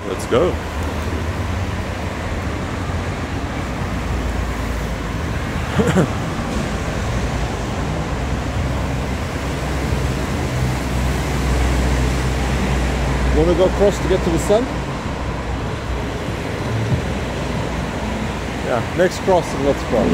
Let's go. Want to go across to get to the sun? Yeah, next crossing, let's cross.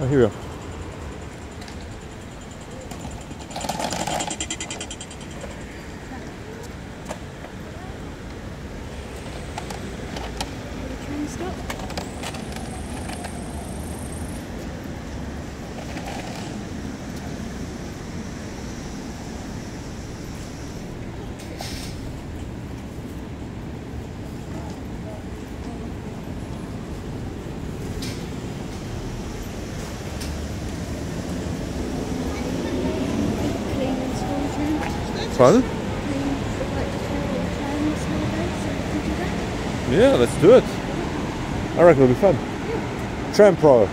Oh, here we go. Train stop. Pardon? Yeah, let's do it. I reckon it'll be fun. Tram pro.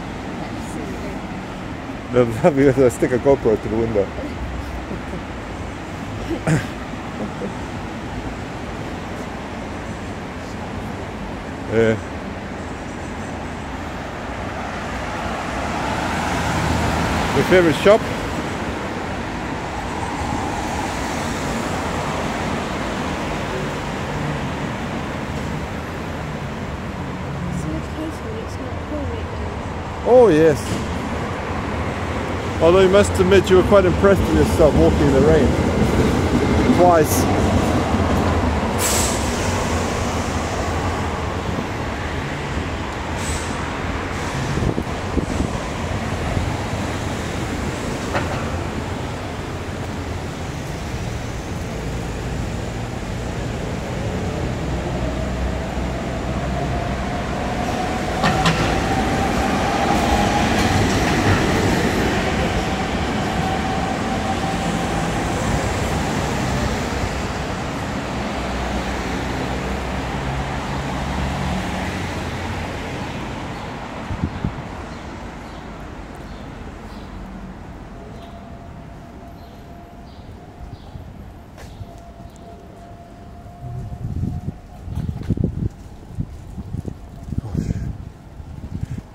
We have to stick a GoPro to the window. Yeah. Your favorite shop? Oh yes. Although you must admit you were quite impressed with yourself walking in the rain. Twice.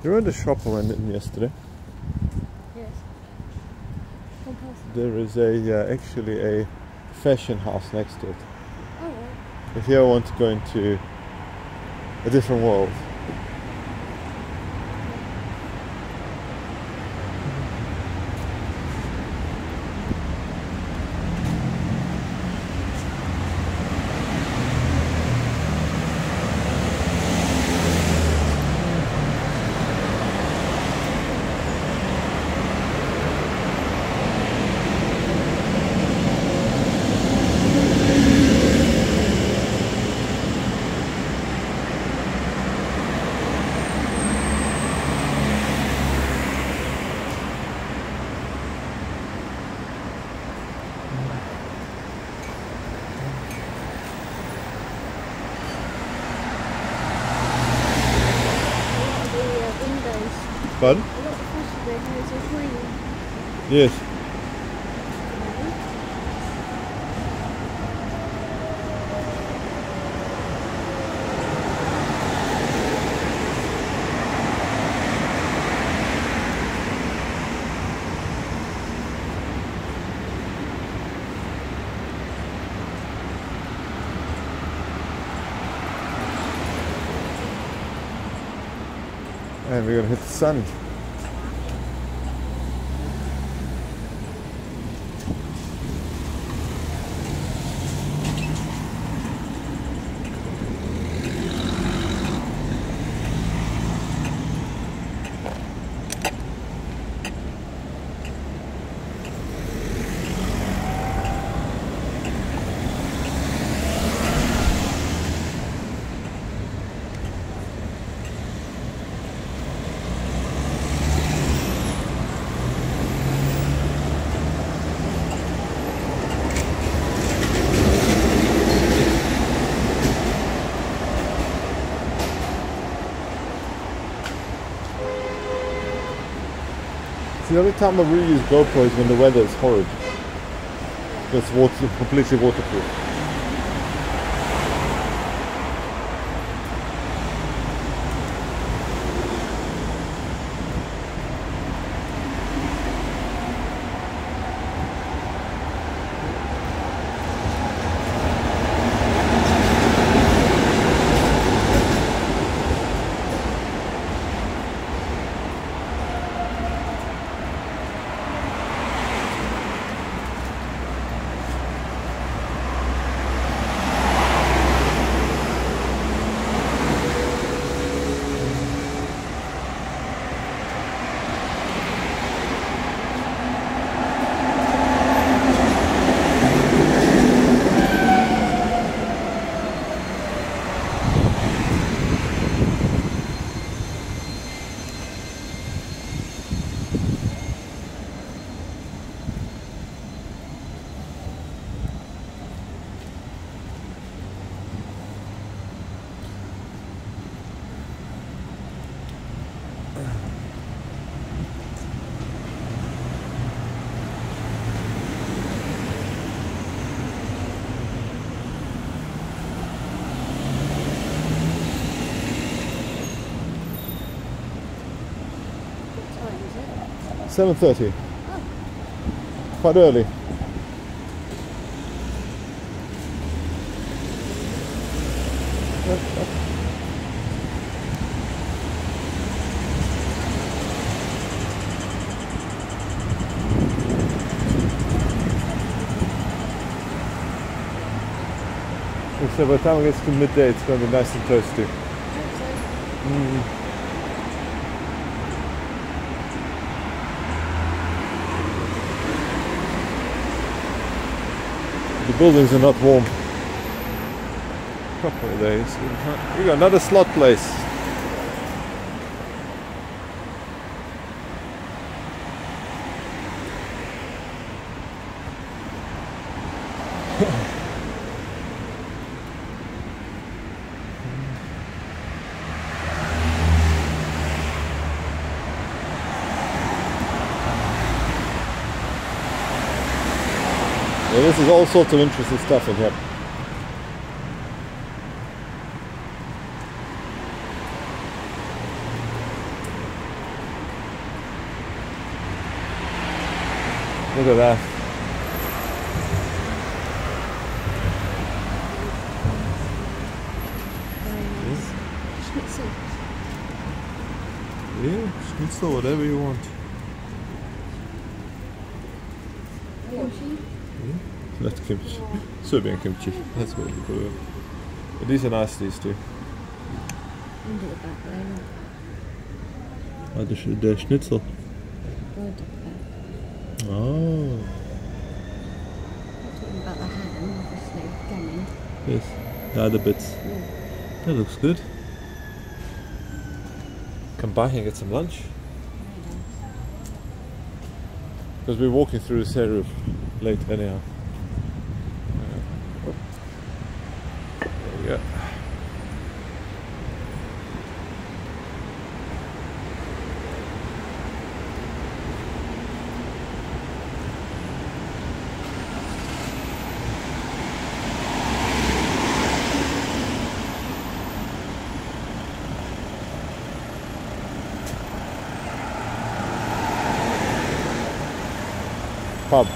You remember the shop I went in yesterday? Yes. There is actually a fashion house next to it. Oh, right. If you ever want to go into a different world. Pardon? A lot of fashion windows are green. Yes. And we're gonna hit the sun. The only time I really use GoPro is when the weather is horrid. It's completely waterproof. What time is it? 7:30. Oh, Quite early. So by the time it gets to midday, it's going to be nice and toasty. The buildings are not warm. Couple of days. We got another slot place. Yeah, this is all sorts of interesting stuff in here. Look at that. very nice. Schnitzel. Yeah, schnitzel, whatever you want. Kimchi. Not kimchi. Serbian kimchi. That's what we call it. But these are nice, these two. Under the back there. Oh, the schnitzel. Right at the back. Oh. Talking about the ham, obviously. Gammon. Yes. The other bits. Yeah. That looks good. Come by and get some lunch. Very nice. Because we're walking through this area late anyhow. There we go. Pub.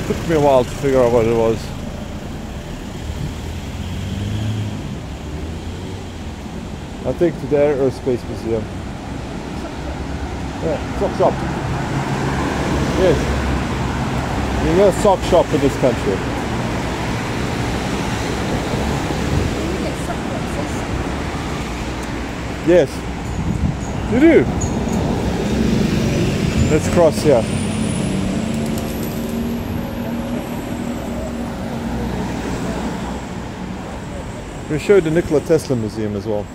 Took me a while to figure out what it was. I think to the Aerospace Museum. Yeah, sock shop. Yes. You know, sock shop in this country. You get sock boxes. Yes. You do. Let's cross here. We showed the Nikola Tesla Museum as well.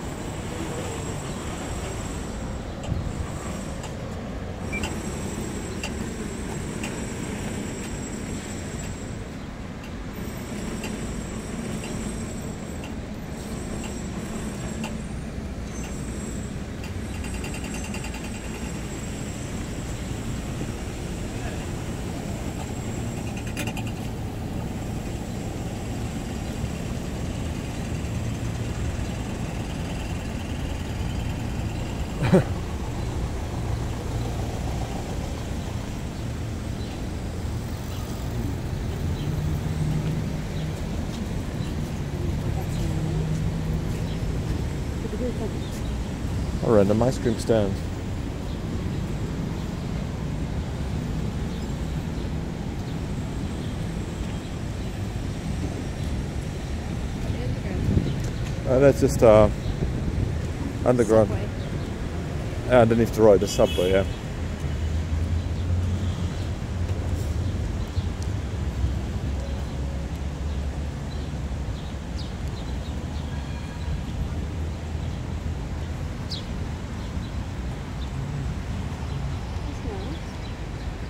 A random ice cream stand. That's just underground. Subway. Underneath the road, the subway, yeah.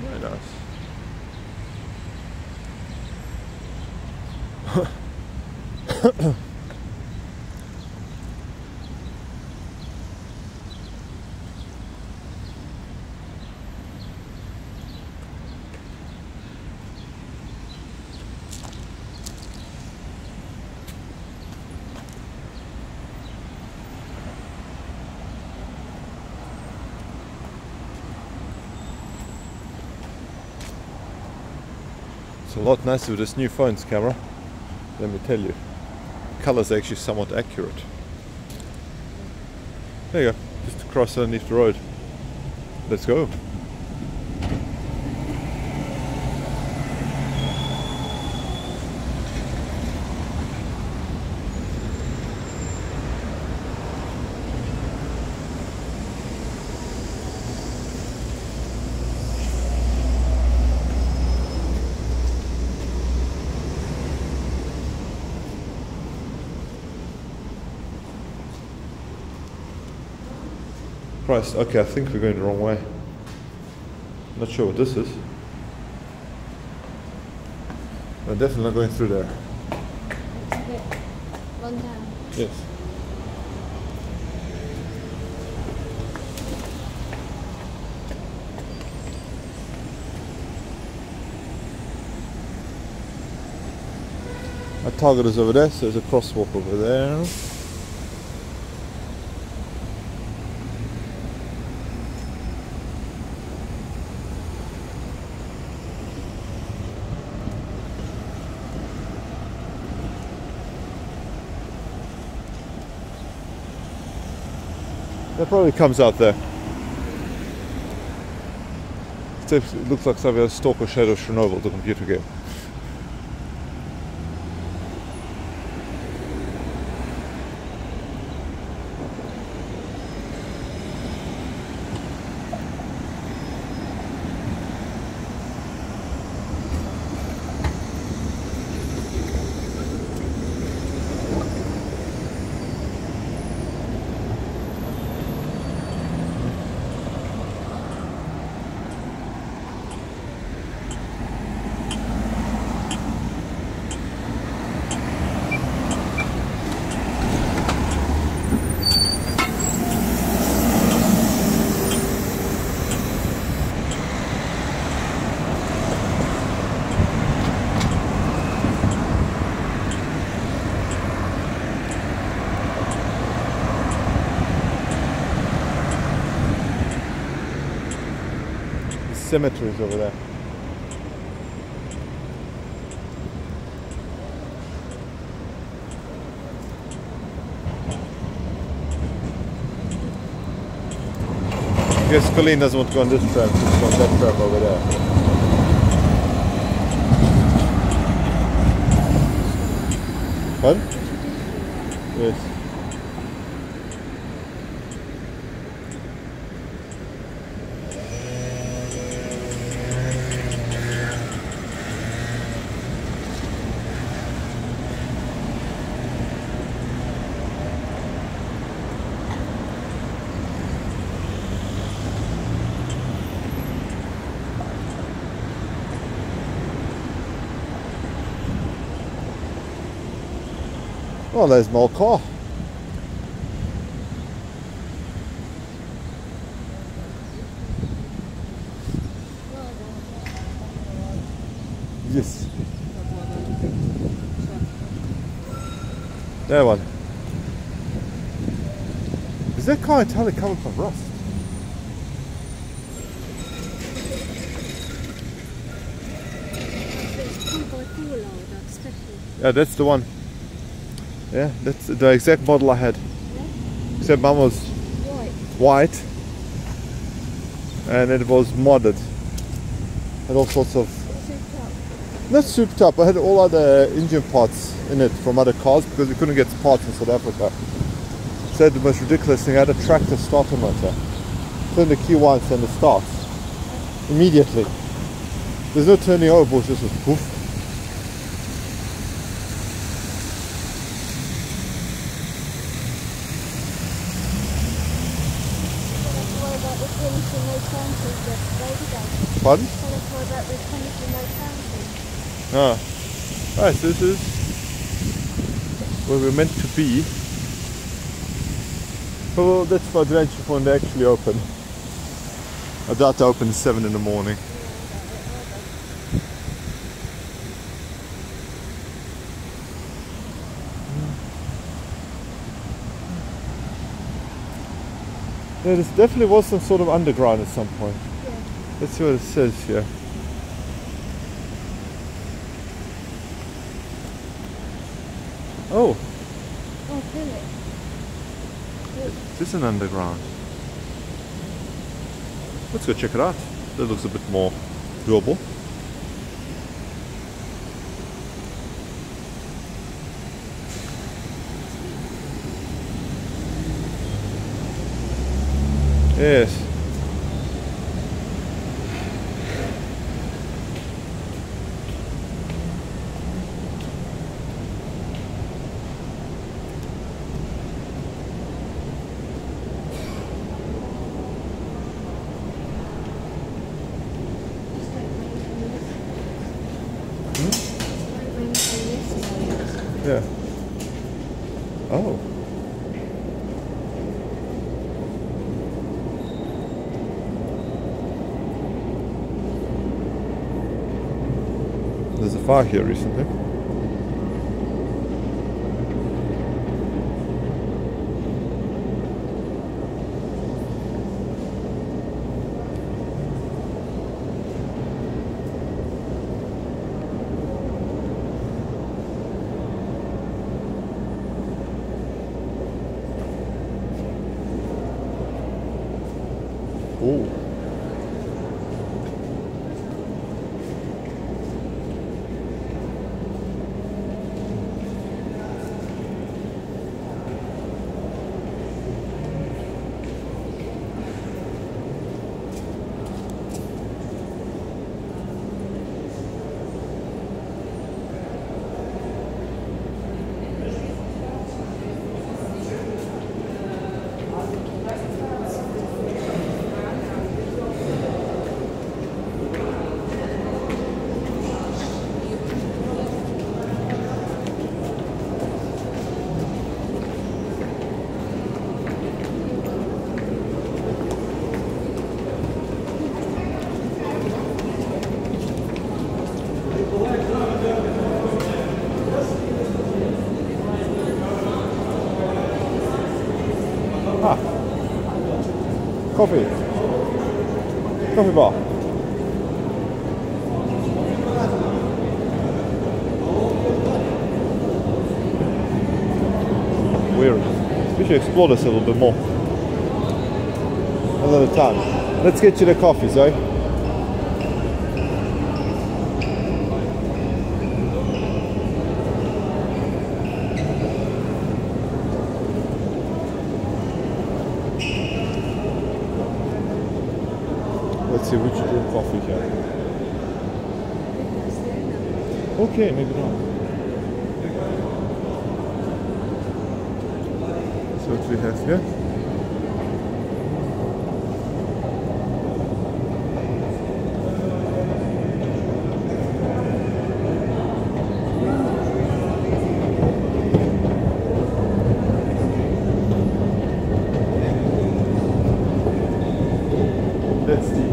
Very nice. It's a lot nicer with this new phone's camera, let me tell you. Colors are actually somewhat accurate. There you go, just across underneath the road. Let's go. Christ, okay, I think we're going the wrong way. Not sure what this is. We're definitely not going through there. It's a bit run down. Yes. Our target is over there, so there's a crosswalk over there. That probably comes out there. It looks like something like Stalker Shadow Chernobyl, the computer game. Cemeteries over there. guess Colleen doesn't want to go on this tram, she's on that tram over there. Pardon? Yes. Oh, there's more car. Yes. That one. Is that car entirely covered from rust? Yeah, that's the one. Yeah, that's the exact model I had. Yeah? Except mine was white and it was modded. Had all sorts of... Not souped up, I had all other engine parts in it from other cars because we couldn't get parts in South Africa. So the most ridiculous thing, I had a tractor starter motor. Turn the key once and it starts. Immediately. There's no turning over, it's just a poof. Pardon? Ah. Alright, so this is where we're meant to be. Well, that's for adventure when they actually open. I doubt they open at 7 in the morning. Yeah, this definitely was some sort of underground at some point. Yeah. Let's see what it says here. Oh, Oh, really? this is an underground. Let's go check it out. That looks a bit more doable. Yes. Yeah. Oh. There's a fire here recently. Oh. Ah, coffee bar. Weird. We should explore this a little bit more another time. Let's get you the coffee, Zoe. Let's see, would you drink coffee here? Okay, maybe not. So what we have here? That's the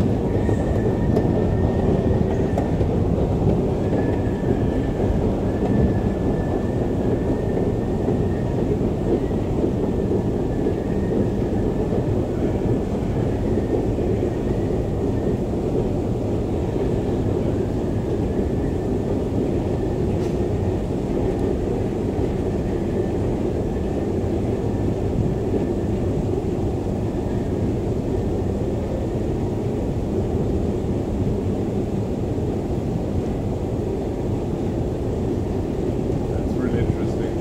really interesting.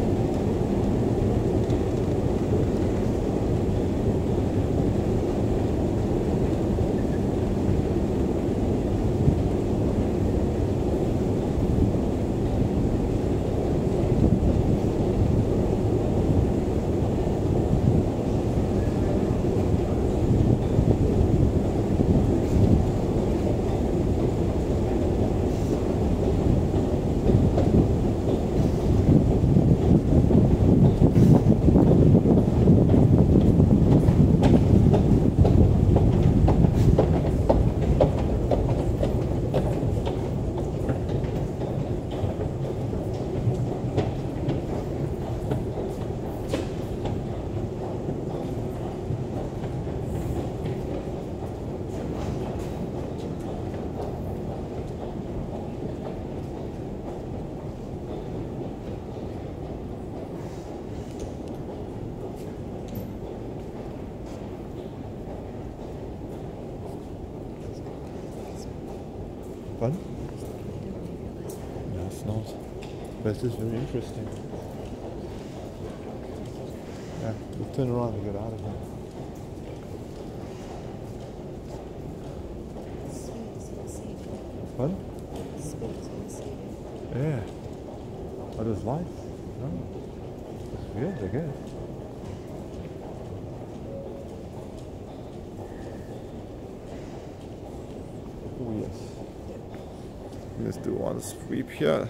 Fun? No, it's not. But it is very interesting. Yeah, we'll turn around and get out of here. Fun? Yeah. Oh, there's lights? No. It's weird, I guess. Oh, yes. Let's do one sweep here.